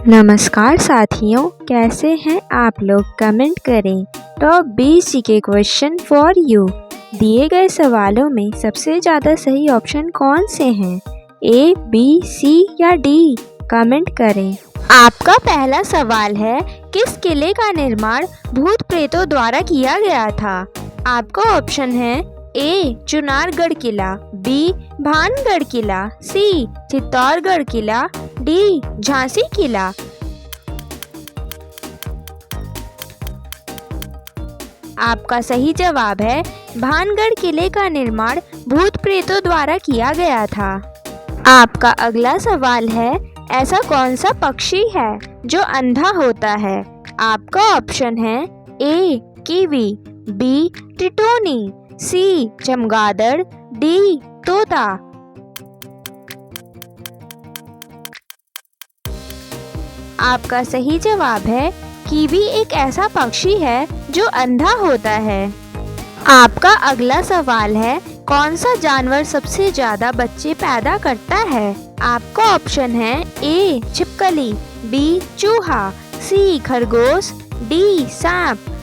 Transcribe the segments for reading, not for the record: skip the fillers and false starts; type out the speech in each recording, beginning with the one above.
नमस्कार साथियों, कैसे हैं आप लोग? कमेंट करें। Top 20 GK question for you. दिए गए सवालों में सबसे ज़्यादा सही ऑप्शन कौन से हैं? ए, बी, सी या डी? कमेंट करें। आपका पहला सवाल है, किस किले का निर्माण भूत प्रेतों द्वारा किया गया था? आपका ऑप्शन है ए, चुनारगढ़ किला, बी, भानगढ़ किला, सी, चित्तौड़गढ़ किला, डी, झांसी किला। आपका सही जवाब है भानगढ़ किले का निर्माण भूत प्रेतों द्वारा किया गया था। आपका अगला सवाल है, ऐसा कौन सा पक्षी है जो अंधा होता है? आपका ऑप्शन है ए, कीवी, बी, टिटोनी, सी, चमगादड़, डी, तोता। आपका सही जवाब है कीवी एक ऐसा पक्षी है जो अंधा होता है। आपका अगला सवाल है, कौन सा जानवर सबसे ज्यादा बच्चे पैदा करता है? आपका ऑप्शन है ए, छिपकली, बी, चूहा, सी, खरगोश, डी, सांप।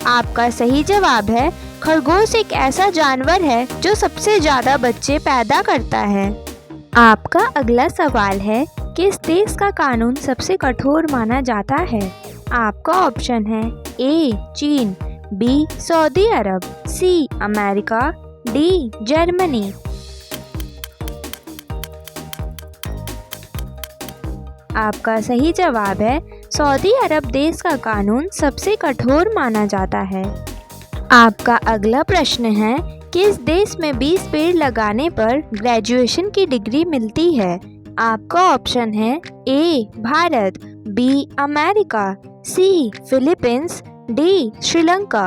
आपका सही जवाब है खरगोश एक ऐसा जानवर है जो सबसे ज्यादा बच्चे पैदा करता है। आपका अगला सवाल है, किस देश का कानून सबसे कठोर माना जाता है? आपका ऑप्शन है ए, चीन, बी, सऊदी अरब, सी, अमेरिका, डी, जर्मनी। आपका सही जवाब है सऊदी अरब देश का कानून सबसे कठोर माना जाता है। आपका अगला प्रश्न है, किस देश में 20 पेड़ लगाने पर ग्रेजुएशन की डिग्री मिलती है? आपका ऑप्शन है A, Bharat, B, America, C, Philippines, D, Sri Lanka.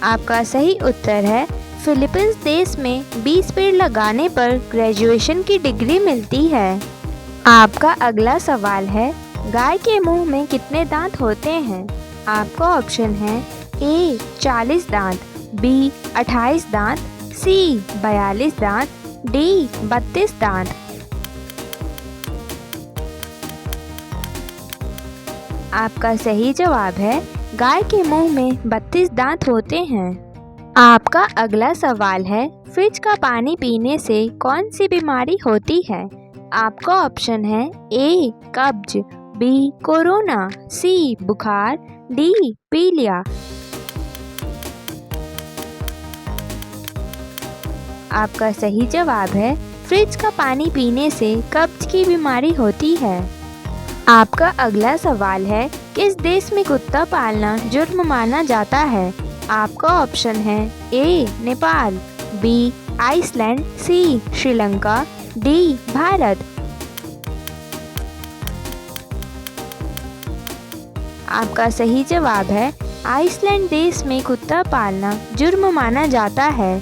आपका सही उत्तर है फिलीपींस देश में 20 पेड़ लगाने पर ग्रेजुएशन की डिग्री मिलती है। आपका अगला सवाल है, गाय के मुंह में कितने दांत होते हैं? आपका ऑप्शन है ए, 40 दांत, बी, 28 दांत, सी, 42 दांत, डी, 32 दांत। आपका सही जवाब है गाय के मुंह में 32 दांत होते हैं। आपका अगला सवाल है, फ्रिज का पानी पीने से कौन सी बीमारी होती है? आपका ऑप्शन है ए, कब्ज, बी, कोरोना, सी, बुखार, डी, पीलिया। आपका सही जवाब है फ्रिज का पानी पीने से कब्ज की बीमारी होती है। आपका अगला सवाल है, किस देश में कुत्ता पालना जुर्म माना जाता है? आपका ऑप्शन है A, Nepal, B, Iceland, C, Sri Lanka, D, Bharat. आपका सही जवाब है आइसलैंड देश में कुत्ता पालना जुर्म माना जाता है।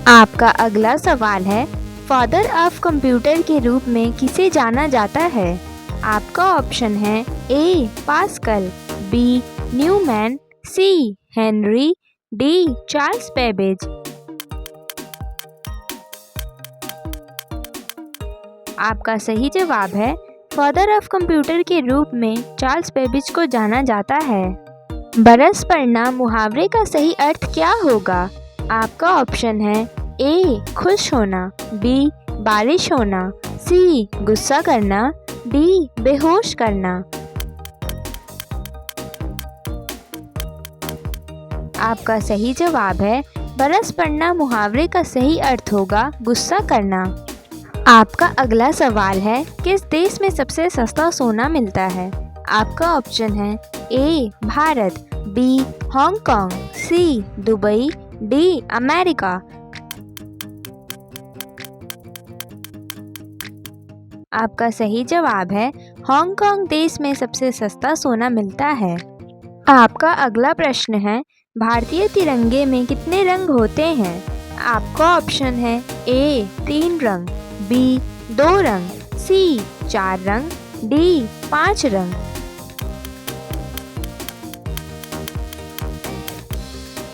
आपका अगला सवाल है, फादर ऑफ कंप्यूटर के रूप में किसे जाना जाता है? आपका ऑप्शन है ए, पास्कल, बी, न्यूमैन, सी, हेनरी, डी, चार्ल्स बेबेज। आपका सही जवाब है फादर ऑफ कंप्यूटर के रूप में चार्ल्स बेबेज को जाना जाता है। बरस पड़ना मुहावरे का सही अर्थ क्या होगा? आपका ऑप्शन है ए, खुश होना, बी, बारिश होना, सी, गुस्सा करना, डी, बेहोश करना। आपका सही जवाब है बरस पड़ना मुहावरे का सही अर्थ होगा गुस्सा करना। आपका अगला सवाल है, किस देश में सबसे सस्ता सोना मिलता है? आपका ऑप्शन है A, Bharat, B, Hong Kong, C, Dubai, D, America. आपका सही जवाब है हांगकांग देश में सबसे सस्ता सोना मिलता है। आपका अगला प्रश्न है, भारतीय तिरंगे में कितने रंग होते हैं? आपका ऑप्शन है ए, 3 रंग, बी, 2 रंग, सी, 4 रंग, डी, 5 रंग।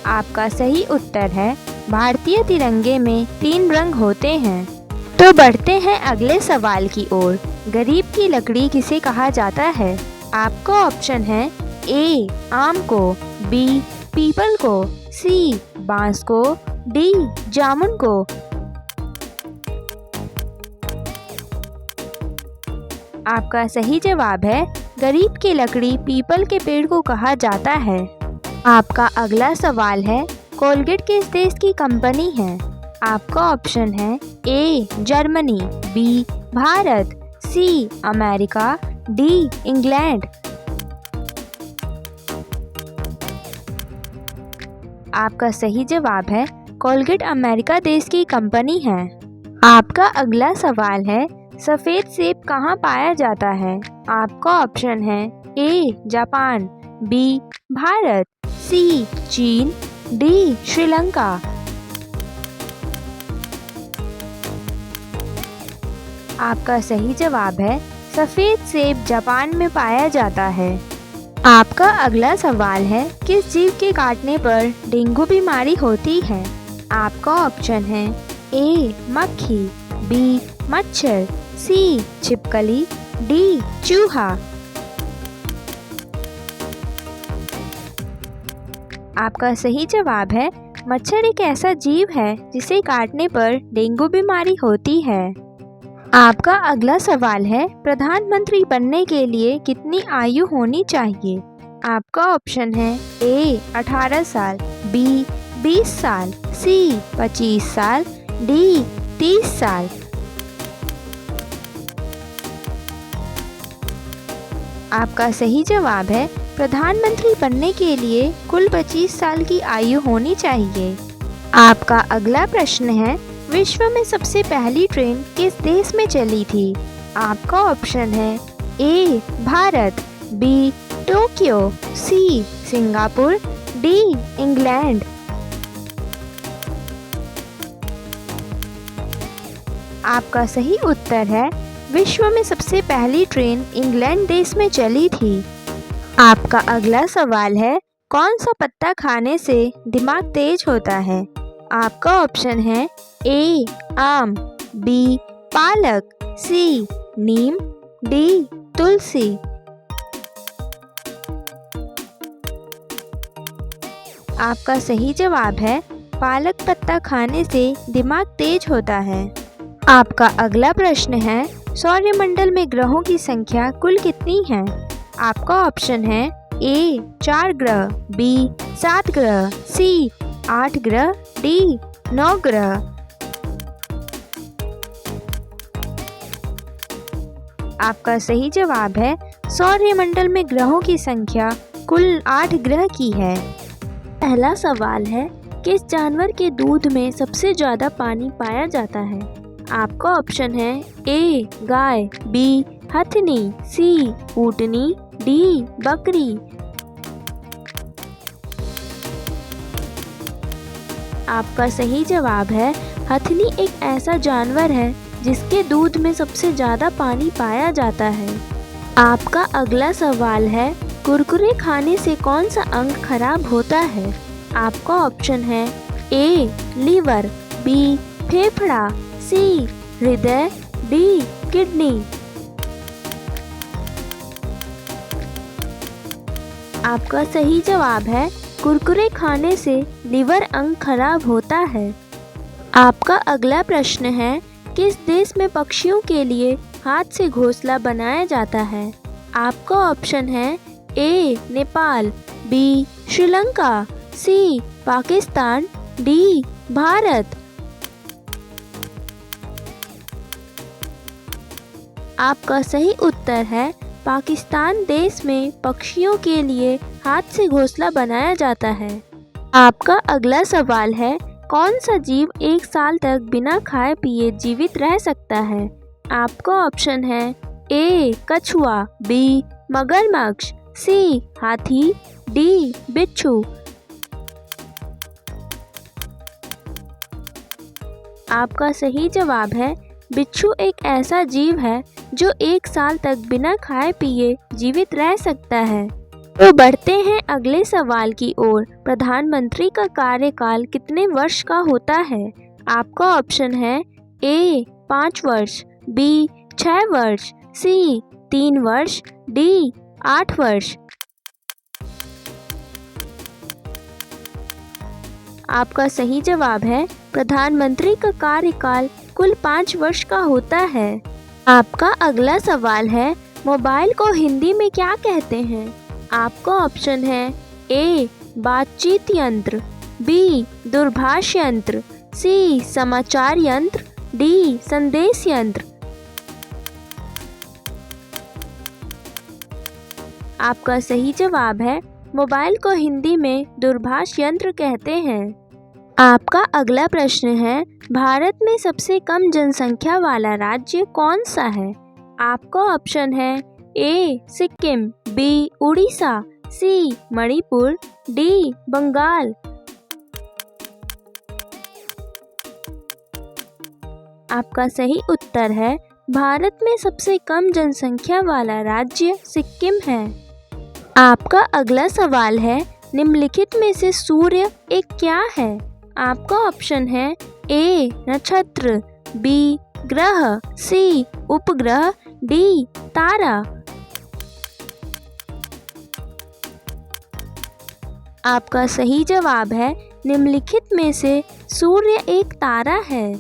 आपका सही उत्तर है भारतीय तिरंगे में 3 रंग होते हैं। तो बढ़ते हैं अगले सवाल की ओर। गरीब की लकड़ी किसे कहा जाता है? आपका ऑप्शन है ए आम को, बी पीपल को, सी बांस को, डी जामुन को। आपका सही जवाब है गरीब की लकड़ी पीपल के पेड़ को कहा जाता है। आपका अगला सवाल है कोलगेट किस देश की कंपनी है? आपका ऑप्शन है A Germany, B Bharat, C America, D England. आपका सही जवाब है कोलगेट अमेरिका देश की कंपनी है। आपका अगला सवाल है सफ़ेद सेब कहाँ पाया जाता है? आपका ऑप्शन है ए जापान, बी भारत, सी चीन, डी श्रीलंका। आपका सही जवाब है सफ़ेद सेब जापान में पाया जाता है। आपका अगला सवाल है किस जीव के काटने पर डेंगू बीमारी होती है? आपका ऑप्शन है ए मक्खी, बी मच्छर, सी छिपकली, डी चूहा। आपका सही जवाब है मच्छर एक ऐसा जीव है जिसे काटने पर डेंगू बीमारी होती है। आपका अगला सवाल है प्रधानमंत्री बनने के लिए कितनी आयु होनी चाहिए? आपका ऑप्शन है ए 18 साल, बी 20 साल, सी 25 साल, डी 30 साल। आपका सही जवाब है प्रधानमंत्री बनने के लिए कुल 25 साल की आयु होनी चाहिए। आपका अगला प्रश्न है विश्व में सबसे पहली ट्रेन किस देश में चली थी? आपका ऑप्शन है A Bharat, B Tokyo, C Singapore, D England. आपका सही उत्तर है विश्व में सबसे पहली ट्रेन इंग्लैंड देश में चली थी। आपका अगला सवाल है कौन सा पत्ता खाने से दिमाग तेज होता है? आपका ऑप्शन है ए आम, बी पालक, सी नीम, डी तुलसी। आपका सही जवाब है पालक पत्ता खाने से दिमाग तेज होता है। आपका अगला प्रश्न है सौरमंडल में ग्रहों की संख्या कुल कितनी है? आपका ऑप्शन है ए 4 ग्रह, बी 7 ग्रह, सी 8 ग्रह, डी 9 ग्रह। आपका सही जवाब है सौरमंडल में ग्रहों की संख्या कुल 8 ग्रह की है। पहला सवाल है किस जानवर के दूध में सबसे ज़्यादा पानी पाया जाता है? आपका ऑप्शन है ए गाय, बी हथनी, सी ऊँटनी, डी बकरी। आपका सही जवाब है हथनी एक ऐसा जानवर है जिसके दूध में सबसे ज़्यादा पानी पाया जाता है। आपका अगला सवाल है कुरकुरे खाने से कौन सा अंग खराब होता है? आपका ऑप्शन है ए लीवर, बी फेफड़ा, सी हृदय, डी किडनी। आपका सही जवाब है कुरकुरे खाने से लीवर अंग खराब होता है। आपका अगला प्रश्न है किस देश में पक्षियों के लिए हाथ से घोंसला बनाया जाता है? आपका ऑप्शन है A Nepal, B Sri Lanka, C Pakistan, D Bharat. आपका सही उत्तर है पाकिस्तान देश में पक्षियों के लिए हाथ से घोंसला बनाया जाता है। आपका अगला सवाल है कौन सा जीव 1 साल तक बिना खाए पिए जीवित रह सकता है? आपका ऑप्शन है ए कछुआ, बी मगरमच्छ, सी हाथी, डी बिच्छू। आपका सही जवाब है बिच्छू एक ऐसा जीव है जो 1 साल तक बिना खाए पिए जीवित रह सकता है। तो बढ़ते हैं अगले सवाल की ओर। प्रधानमंत्री का कार्यकाल कितने वर्ष का होता है? आपका ऑप्शन है ए 5 वर्ष, बी 6 वर्ष, सी 3 वर्ष, डी 8 वर्ष। आपका सही जवाब है प्रधानमंत्री का कार्यकाल कुल 5 वर्ष का होता है। आपका अगला सवाल है मोबाइल को हिंदी में क्या कहते हैं? आपका ऑप्शन है ए बातचीत यंत्र, बी दूरभाष यंत्र, सी समाचार यंत्र, डी संदेश यंत्र। आपका सही जवाब है मोबाइल को हिंदी में दूरभाष यंत्र कहते हैं। आपका अगला प्रश्न है भारत में सबसे कम जनसंख्या वाला राज्य कौन सा है? आपका ऑप्शन है ए सिक्किम, बी उड़ीसा, सी मणिपुर, डी बंगाल। आपका सही उत्तर है भारत में सबसे कम जनसंख्या वाला राज्य सिक्किम है। आपका अगला सवाल है निम्नलिखित में से सूर्य एक क्या है? आपका ऑप्शन है ए नक्षत्र, बी ग्रह, सी उपग्रह, डी तारा। आपका सही जवाब है निम्नलिखित में से सूर्य एक तारा है।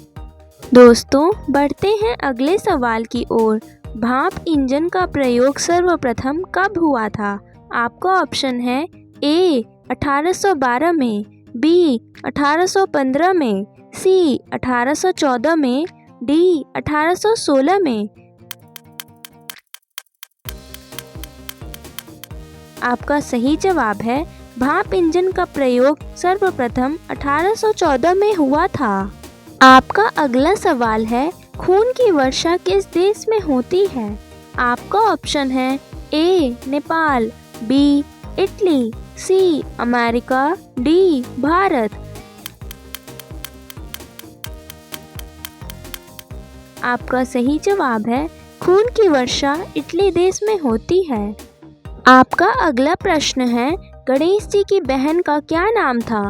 दोस्तों बढ़ते हैं अगले सवाल की ओर। भाप इंजन का प्रयोग सर्वप्रथम कब हुआ था? आपका ऑप्शन है ए 1812 में, बी 1815 में, सी 1814 में, डी 1816 में। आपका सही जवाब है भाप इंजन का प्रयोग सर्वप्रथम 1814 में हुआ था। आपका अगला सवाल है खून की वर्षा किस देश में होती है? आपका ऑप्शन है A Nepal, B Italy, C America, D Bharat. आपका सही जवाब है खून की वर्षा इटली देश में होती है। आपका अगला प्रश्न है गणेश जी की बहन का क्या नाम था?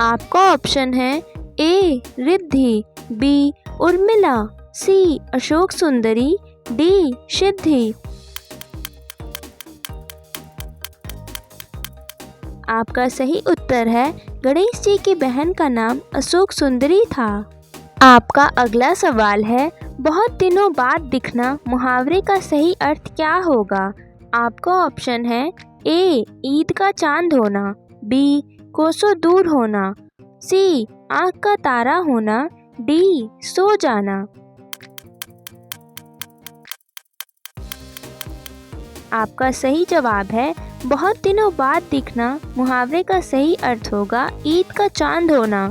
आपका ऑप्शन है ए रिद्धि, बी उर्मिला, सी अशोक सुंदरी, डी सिद्धि। आपका सही उत्तर है गणेश जी की बहन का नाम अशोक सुंदरी था। आपका अगला सवाल है बहुत दिनों बाद दिखना मुहावरे का सही अर्थ क्या होगा? आपका ऑप्शन है ए ईद का चांद होना, बी कोसों दूर होना, सी आँख का तारा होना, डी सो जाना। आपका सही जवाब है बहुत दिनों बाद दिखना मुहावरे का सही अर्थ होगा ईद का चांद होना।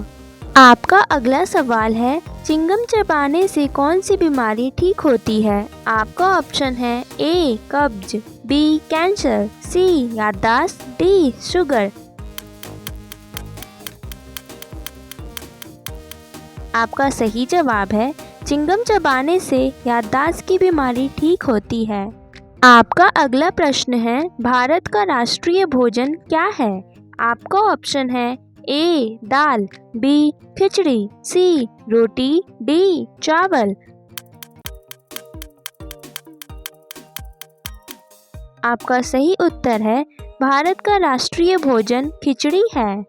आपका अगला सवाल है चिंगम चबाने से कौन सी बीमारी ठीक होती है? आपका ऑप्शन है ए कब्ज, बी कैंसर, सी याददाश्त, डी शुगर। आपका सही जवाब है चिंगम चबाने से याददाश्त की बीमारी ठीक होती है। आपका अगला प्रश्न है भारत का राष्ट्रीय भोजन क्या है? आपका ऑप्शन है ए दाल, बी खिचड़ी, सी रोटी, डी चावल। आपका सही उत्तर है भारत का राष्ट्रीय भोजन खिचड़ी है।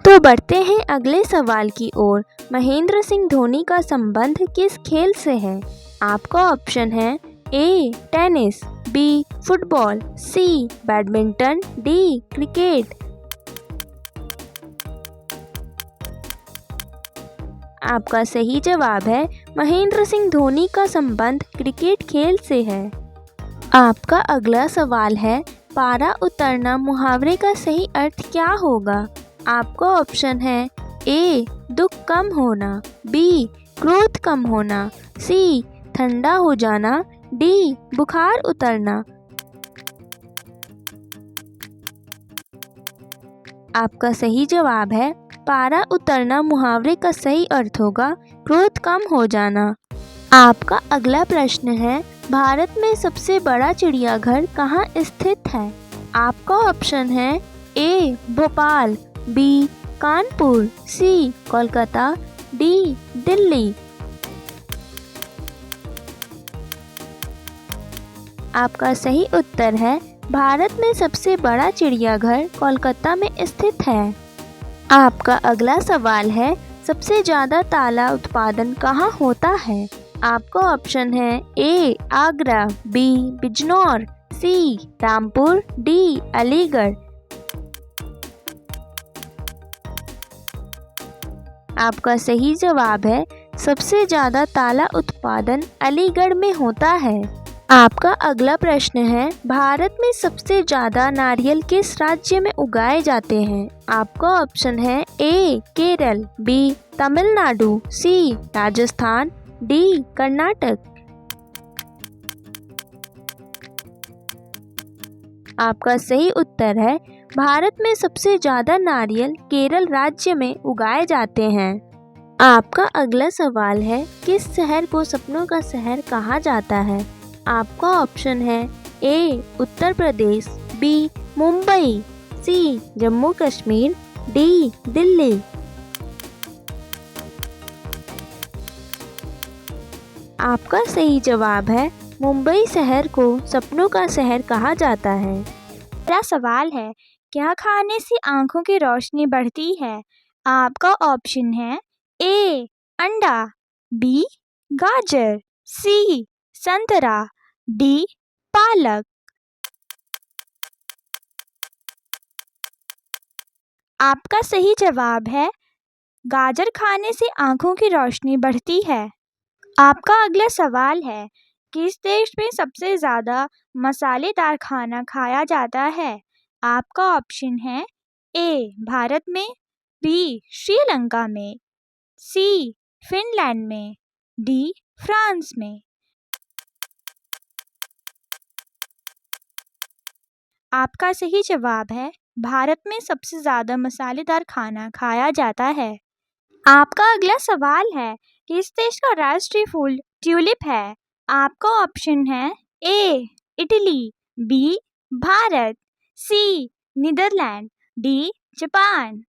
तो बढ़ते हैं अगले सवाल की ओर। महेंद्र सिंह धोनी का संबंध किस खेल से है? आपका ऑप्शन है A tennis, B football, C badminton, D cricket. आपका सही जवाब है महेंद्र सिंह धोनी का संबंध क्रिकेट खेल से है। आपका अगला सवाल है पारा उतरना मुहावरे का सही अर्थ क्या होगा? आपका ऑप्शन है ए दुख कम होना, बी क्रोध कम होना, सी ठंडा हो जाना, डी बुखार उतरना। आपका सही जवाब है पारा उतरना मुहावरे का सही अर्थ होगा क्रोध कम हो जाना। आपका अगला प्रश्न है भारत में सबसे बड़ा चिड़ियाघर कहाँ स्थित है? आपका ऑप्शन है ए भोपाल, बी कानपुर, सी कोलकाता, डी दिल्ली। आपका सही उत्तर है भारत में सबसे बड़ा चिड़ियाघर कोलकाता में स्थित है। आपका अगला सवाल है सबसे ज़्यादा ताला उत्पादन कहाँ होता है। आपका ऑप्शन है ए आगरा, बी बिजनौर, सी रामपुर, डी अलीगढ़। आपका सही जवाब है सबसे ज़्यादा ताला उत्पादन अलीगढ़ में होता है। आपका अगला प्रश्न है भारत में सबसे ज़्यादा नारियल किस राज्य में उगाए जाते हैं। आपका ऑप्शन है ए केरल, बी तमिलनाडु, सी राजस्थान, डी कर्नाटक। आपका सही उत्तर है भारत में सबसे ज़्यादा नारियल केरल राज्य में उगाए जाते हैं। आपका अगला सवाल है किस शहर को सपनों का शहर कहा जाता है। आपका ऑप्शन है ए उत्तर प्रदेश, बी मुंबई, सी जम्मू कश्मीर, डी दिल्ली। आपका सही जवाब है मुंबई शहर को सपनों का शहर कहा जाता है। मेरा सवाल है क्या खाने से आंखों की रोशनी बढ़ती है। आपका ऑप्शन है ए अंडा, बी गाजर, सी संतरा, डी पालक। आपका सही जवाब है गाजर खाने से आंखों की रोशनी बढ़ती है। आपका अगला सवाल है किस देश में सबसे ज़्यादा मसालेदार खाना खाया जाता है। आपका ऑप्शन है ए भारत में, बी श्रीलंका में, सी फिनलैंड में, डी फ्रांस में। आपका सही जवाब है भारत में सबसे ज़्यादा मसालेदार खाना खाया जाता है। आपका अगला सवाल है किस देश का राष्ट्रीय फूल ट्यूलिप है। आपका ऑप्शन है A Italy, B Bharat, C Netherland, D Japan.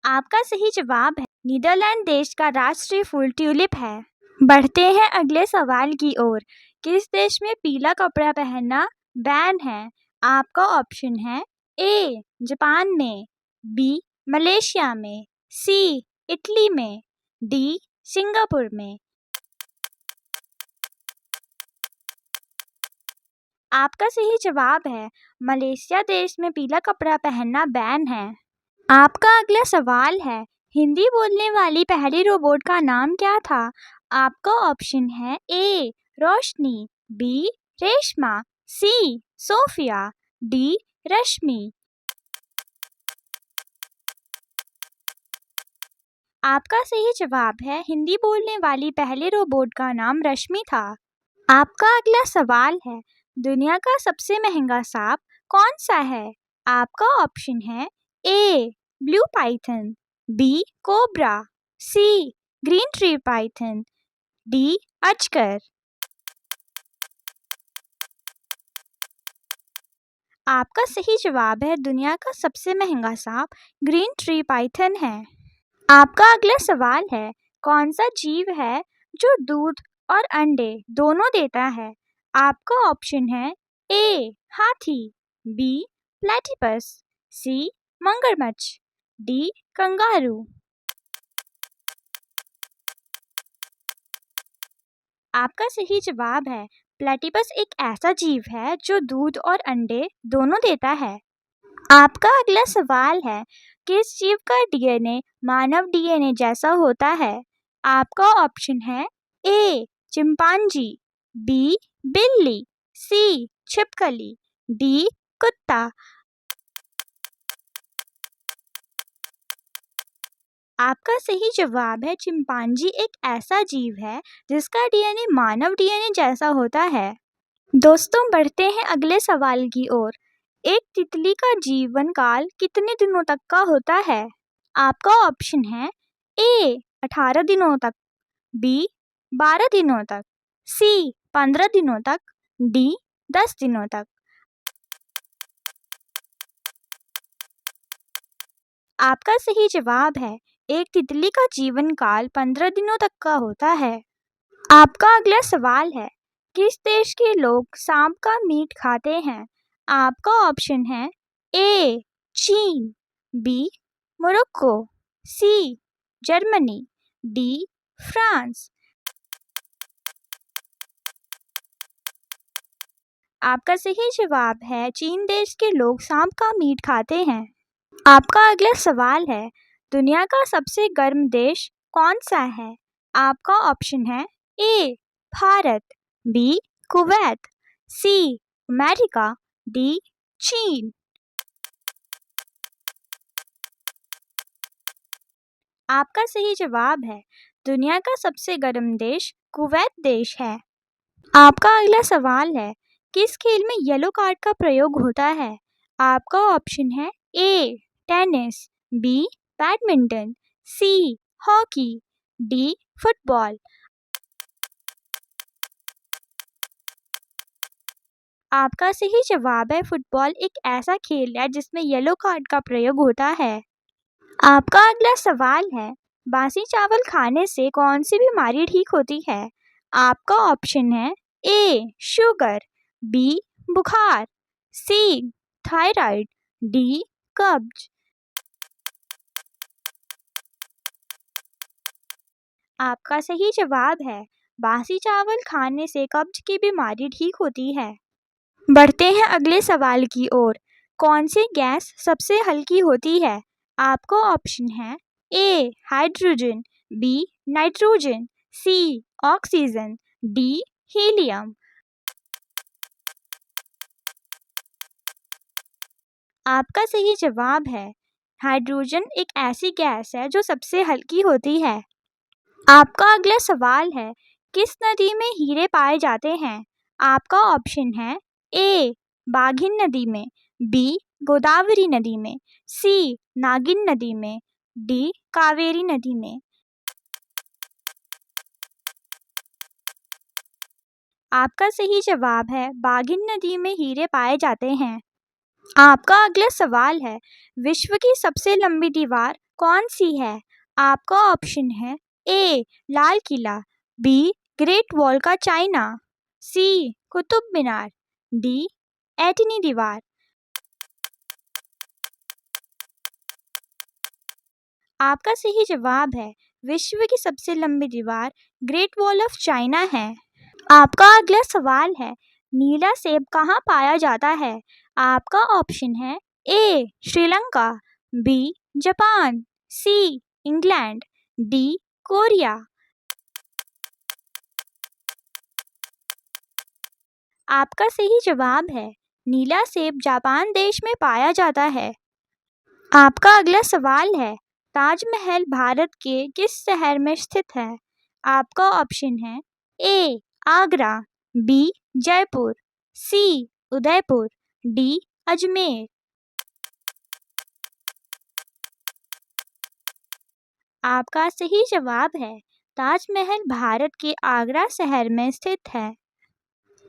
आपका सही जवाब है नीदरलैंड देश का राष्ट्रीय फूल ट्यूलिप है। बढ़ते हैं अगले सवाल की ओर। किस देश में पीला कपड़ा पहनना बैन है। आपका ऑप्शन है ए जापान में, बी मलेशिया में, सी इटली में, डी सिंगापुर में। आपका सही जवाब है मलेशिया देश में पीला कपड़ा पहनना बैन है। आपका अगला सवाल है हिंदी बोलने वाली पहली रोबोट का नाम क्या था। आपका ऑप्शन है ए रोशनी, बी रेशमा, सी सोफिया, डी रश्मि। आपका सही जवाब है हिंदी बोलने वाली पहले रोबोट का नाम रश्मि था। आपका अगला सवाल है दुनिया का सबसे महंगा सांप कौन सा है। आपका ऑप्शन है ए ब्लू पाइथन, बी कोबरा, सी ग्रीन ट्री पाइथन, डी अजगर। आपका सही जवाब है दुनिया का सबसे महंगा सांप ग्रीन ट्री पाइथन है। आपका अगला सवाल है कौन सा जीव है जो दूध और अंडे दोनों देता है। आपका ऑप्शन है ए हाथी, बी प्लेटिपस, सी मगरमच्छ, डी कंगारू। आपका सही जवाब है प्लेटिपस एक ऐसा जीव है जो दूध और अंडे दोनों देता है। आपका अगला सवाल है किस जीव का डीएनए मानव डीएनए जैसा होता है। आपका ऑप्शन है ए चिंपांजी, बी बिल्ली, सी छिपकली, डी कुत्ता। आपका सही जवाब है चिंपांजी एक ऐसा जीव है जिसका डीएनए मानव डीएनए जैसा होता है। दोस्तों बढ़ते हैं अगले सवाल की ओर। एक तितली का जीवन काल कितने दिनों तक का होता है। आपका ऑप्शन है ए 18 दिनों तक, बी 12 दिनों तक, सी 15 दिनों तक, डी 10 दिनों तक। आपका सही जवाब है एक तितली का जीवन काल 15 दिनों तक का होता है। आपका अगला सवाल है किस देश के लोग सांप का मीट खाते हैं? आपका ऑप्शन है ए चीन, B Morocco, C Germany, D France. आपका सही जवाब है चीन देश के लोग सांप का मीट खाते हैं। आपका अगला सवाल है दुनिया का सबसे गर्म देश कौन सा है? आपका ऑप्शन है A Bharat, B Kuwait, C America, D चीन। आपका सही जवाब है दुनिया का सबसे गर्म देश कुवैत देश है। आपका अगला सवाल है किस खेल में येलो कार्ड का प्रयोग होता है? आपका ऑप्शन है A tennis, B badminton, C hockey, D football. आपका सही जवाब है फुटबॉल एक ऐसा खेल है जिसमें येलो कार्ड का प्रयोग होता है। आपका अगला सवाल है बासी चावल खाने से कौन सी बीमारी ठीक होती है? आपका ऑप्शन है ए शुगर, बी बुखार, सी थायराइड, डी कब्ज। आपका सही जवाब है बासी चावल खाने से कब्ज की बीमारी ठीक होती है। बढ़ते हैं अगले सवाल की ओर। कौन सी गैस सबसे हल्की होती है? आपको ऑप्शन है ए हाइड्रोजन, बी नाइट्रोजन, सी ऑक्सीजन, डी हीलियम। आपका सही जवाब है हाइड्रोजन एक ऐसी गैस है जो सबसे हल्की होती है। आपका अगला सवाल है किस नदी में हीरे पाए जाते हैं? आपका ऑप्शन है ए बाघिन नदी में, बी गोदावरी नदी में, सी नागिन नदी में, डी कावेरी नदी में। आपका सही जवाब है बाघिन नदी में हीरे पाए जाते हैं। आपका अगला सवाल है विश्व की सबसे लंबी दीवार कौन सी है? आपका ऑप्शन है ए Lal Qila, be great wall का चाइना, सी कुतुब मीनार, डी एटनी दीवार। आपका सही जवाब है विश्व की सबसे लंबी दीवार ग्रेट वॉल ऑफ चाइना है। आपका अगला सवाल है नीला सेब कहाँ पाया जाता है? आपका ऑप्शन है A Sri Lanka, B Japan, C England, D Korea. आपका सही जवाब है नीला सेब जापान देश में पाया जाता है। आपका अगला सवाल है ताजमहल भारत के किस शहर में स्थित है? आपका ऑप्शन है ए आगरा, बी जयपुर, सी उदयपुर, डी अजमेर। आपका सही जवाब है ताजमहल भारत के आगरा शहर में स्थित है।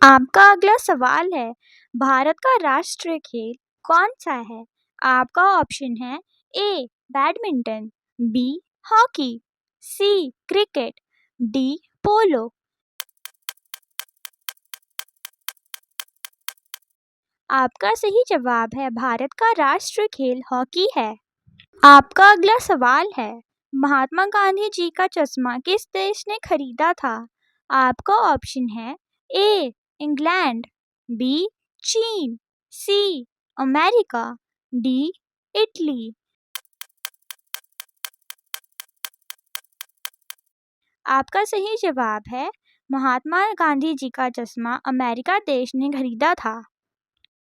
आपका अगला सवाल है भारत का राष्ट्रीय खेल कौन सा है? आपका ऑप्शन है A badminton, B hockey, C cricket, D पोलो। आपका सही जवाब है भारत का राष्ट्रीय खेल हॉकी है। आपका अगला सवाल है महात्मा गांधी जी का चश्मा किस देश ने खरीदा था? आपका ऑप्शन है ए इंग्लैंड, बी चीन, सी अमेरिका, डी इटली। आपका सही जवाब है महात्मा गांधी जी का चश्मा अमेरिका देश ने खरीदा था।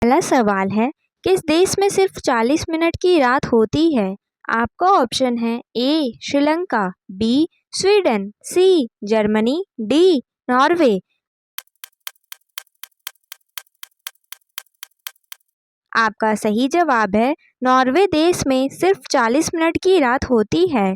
पहला सवाल है किस देश में सिर्फ 40 मिनट की रात होती है? आपका ऑप्शन है A Sri Lanka, B Sweden, C Germany, D Norway. आपका सही जवाब है नॉर्वे देश में सिर्फ 40 मिनट की रात होती है।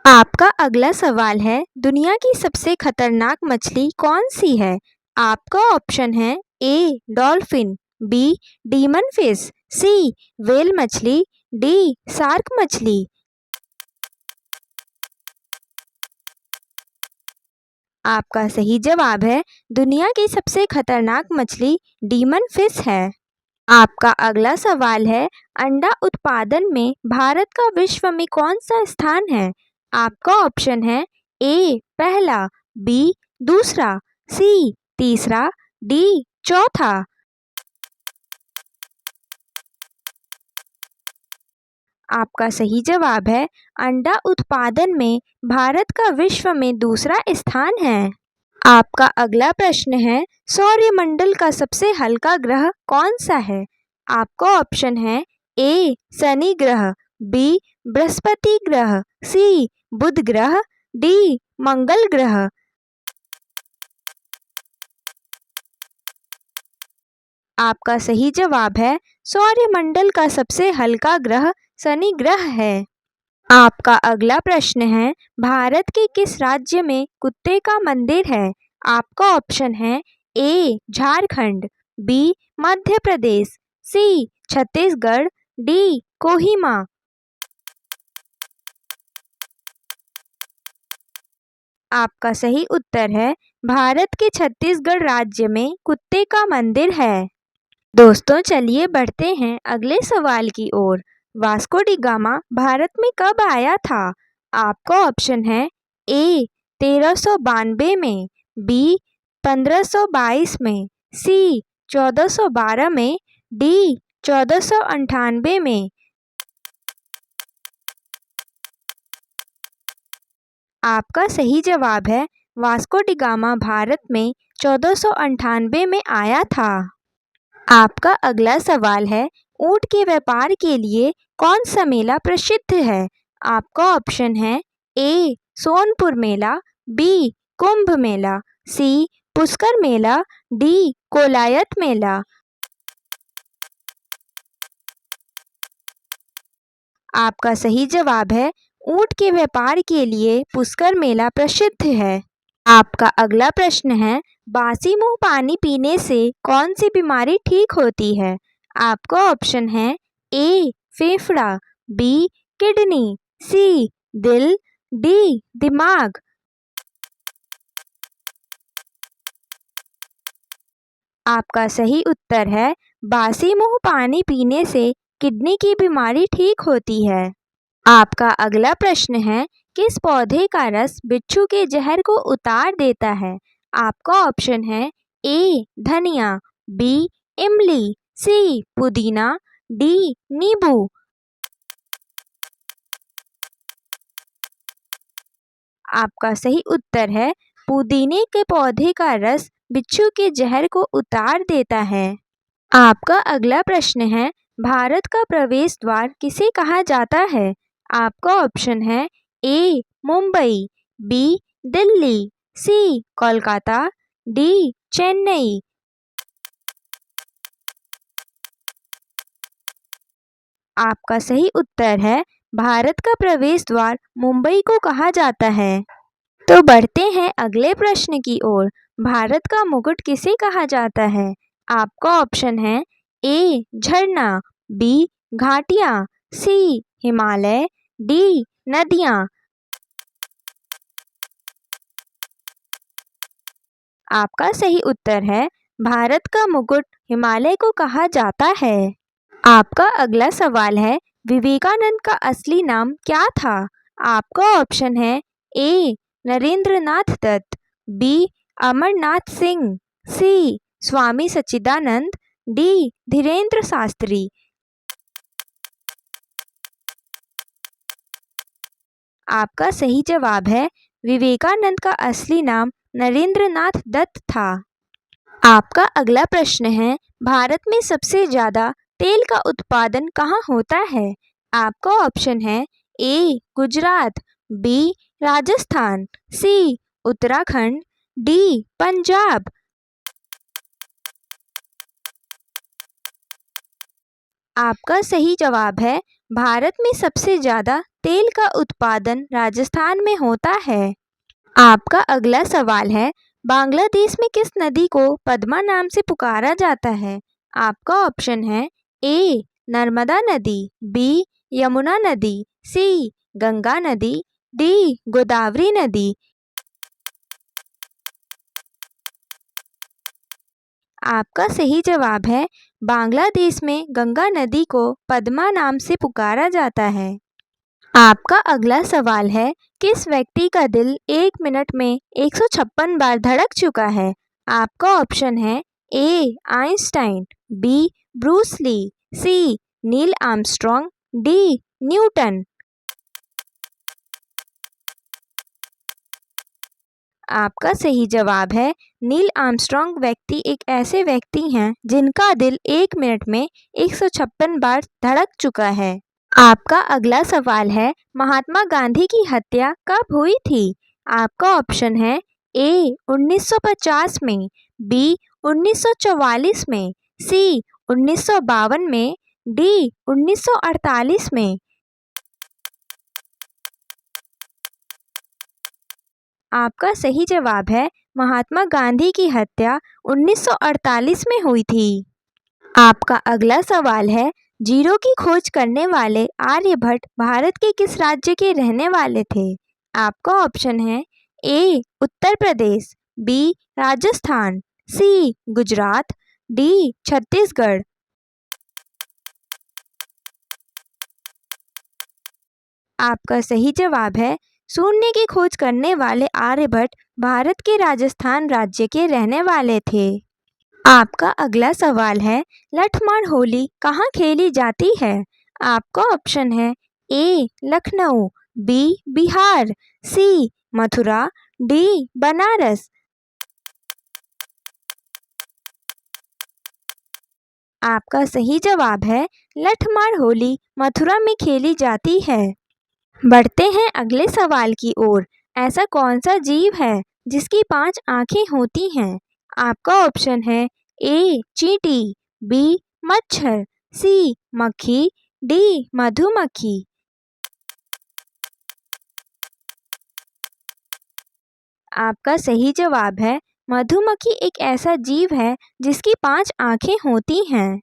आपका अगला सवाल है दुनिया की सबसे खतरनाक मछली कौन सी है? आपका ऑप्शन है ए डॉल्फिन, बी डीमन फिश, सी व्हेल मछली, डी शार्क मछली। आपका सही जवाब है दुनिया की सबसे खतरनाक मछली डीमन फिश है। आपका अगला सवाल है अंडा उत्पादन में भारत का विश्व में कौन सा स्थान है। आपका ऑप्शन है ए पहला, बी दूसरा, सी तीसरा, डी चौथा। आपका सही जवाब है अंडा उत्पादन में भारत का विश्व में दूसरा स्थान है। आपका अगला प्रश्न है सौरमंडल का सबसे हल्का ग्रह कौन सा है। आपका ऑप्शन है ए शनि ग्रह, बी बृहस्पति ग्रह, सी बुध ग्रह, डी मंगल ग्रह। आपका सही जवाब है सौरमंडल का सबसे हल्का ग्रह शनि ग्रह है। आपका अगला प्रश्न है भारत के किस राज्य में कुत्ते का मंदिर है। आपका ऑप्शन है ए झारखंड, बी मध्य प्रदेश, सी छत्तीसगढ़, डी कोहिमा। आपका सही उत्तर है भारत के छत्तीसगढ़ राज्य में कुत्ते का मंदिर है। दोस्तों चलिए बढ़ते हैं अगले सवाल की ओर। वास्को डी गामा भारत में कब आया था। आपका ऑप्शन है ए 1392 में, बी 1522 में, सी 1412 में, डी 1498 में। आपका सही जवाब है वास्को डी गामा भारत में 1498 में आया था। आपका अगला सवाल है ऊंट के व्यापार के लिए कौन सा मेला प्रसिद्ध है। आपका ऑप्शन है ए सोनपुर मेला, बी कुंभ मेला, सी पुष्कर मेला, डी कोलायत मेला। आपका सही जवाब है ऊंट के व्यापार के लिए पुष्कर मेला प्रसिद्ध है। आपका अगला प्रश्न है बासी मुंह पानी पीने से कौन सी बीमारी ठीक होती है। आपका ऑप्शन है ए फेफड़ा, बी किडनी, सी दिल, डी दिमाग। आपका सही उत्तर है बासी मुंह पानी पीने से किडनी की बीमारी ठीक होती है। आपका अगला प्रश्न है किस पौधे का रस बिच्छू के जहर को उतार देता है। आपका ऑप्शन है ए धनिया, बी इमली, सी पुदीना, डी नींबू। आपका सही उत्तर है पुदीने के पौधे का रस बिच्छू के जहर को उतार देता है। आपका अगला प्रश्न है भारत का प्रवेश द्वार किसे कहा जाता है। आपका ऑप्शन है ए मुंबई, बी दिल्ली, सी कोलकाता, डी चेन्नई। आपका सही उत्तर है भारत का प्रवेश द्वार मुंबई को कहा जाता है। तो बढ़ते हैं अगले प्रश्न की ओर। भारत का मुकुट किसे कहा जाता है। आपका ऑप्शन है ए झरना, बी घाटियाँ, सी हिमालय, डी नदियाँ। आपका सही उत्तर है भारत का मुकुट हिमालय को कहा जाता है। आपका अगला सवाल है विवेकानंद का असली नाम क्या था। आपका ऑप्शन है ए नरेंद्रनाथ दत्त, बी अमरनाथ सिंह, सी स्वामी सच्चिदानंद, डी धीरेन्द्र शास्त्री। आपका सही जवाब है विवेकानंद का असली नाम नरेंद्रनाथ दत्त था। आपका अगला प्रश्न है भारत में सबसे ज़्यादा तेल का उत्पादन कहाँ होता है। आपका ऑप्शन है ए गुजरात, बी राजस्थान, सी उत्तराखंड, डी पंजाब। आपका सही जवाब है भारत में सबसे ज़्यादा तेल का उत्पादन राजस्थान में होता है। आपका अगला सवाल है बांग्लादेश में किस नदी को पद्मा नाम से पुकारा जाता है? आपका ऑप्शन है ए नर्मदा नदी, बी यमुना नदी, सी गंगा नदी, डी गोदावरी नदी। आपका सही जवाब है बांग्लादेश में गंगा नदी को पद्मा नाम से पुकारा जाता है। आपका अगला सवाल है, किस व्यक्ति का दिल 1 मिनट में 156 बार धड़क चुका है? आपका ऑप्शन है ए आइंस्टाइन, बी ब्रूस ली, सी नील आर्मस्ट्रॉन्ग, डी न्यूटन। आपका सही जवाब है नील आर्मस्ट्रॉन्ग। व्यक्ति एक ऐसे व्यक्ति हैं जिनका दिल 1 मिनट में 156 बार धड़क चुका है। आपका अगला सवाल है, महात्मा गांधी की हत्या कब हुई थी? आपका ऑप्शन है ए 1950 में, बी 1944 में, सी 1952 में, डी 1948 में। आपका सही जवाब है महात्मा गांधी की हत्या 1948 में हुई थी। आपका अगला सवाल है, जीरो की खोज करने वाले आर्यभट्ट भारत के किस राज्य के रहने वाले थे? आपका ऑप्शन है ए उत्तर प्रदेश, बी राजस्थान, सी गुजरात, डी छत्तीसगढ़। आपका सही जवाब है शून्य की खोज करने वाले आर्यभट्ट भारत के राजस्थान राज्य के रहने वाले थे। आपका अगला सवाल है, लठमार होली कहाँ खेली जाती है? आपका ऑप्शन है ए लखनऊ, बी बिहार, सी मथुरा, डी बनारस। आपका सही जवाब है लठमार होली मथुरा में खेली जाती है। बढ़ते हैं अगले सवाल की ओर। ऐसा कौन सा जीव है जिसकी 5 आंखें होती हैं? आपका ऑप्शन है ए चींटी, बी मच्छर, सी मक्खी, डी मधुमक्खी। आपका सही जवाब है मधुमक्खी एक ऐसा जीव है जिसकी 5 आंखें होती हैं।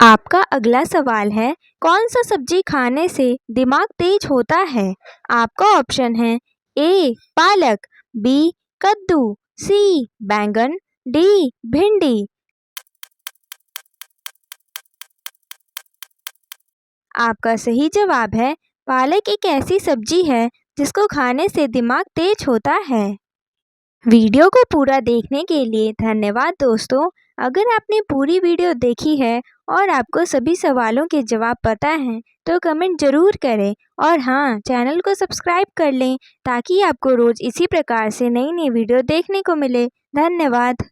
आपका अगला सवाल है, कौन सा सब्जी खाने से दिमाग तेज होता है? आपका ऑप्शन है ए पालक, बी कद्दू, सी बैंगन, डी भिंडी। आपका सही जवाब है पालक एक ऐसी सब्जी है जिसको खाने से दिमाग तेज होता है। वीडियो को पूरा देखने के लिए धन्यवाद दोस्तों। अगर आपने पूरी वीडियो देखी है और आपको सभी सवालों के जवाब पता हैं तो कमेंट ज़रूर करें और हाँ, चैनल को सब्सक्राइब कर लें ताकि आपको रोज़ इसी प्रकार से नई नई वीडियो देखने को मिले। धन्यवाद।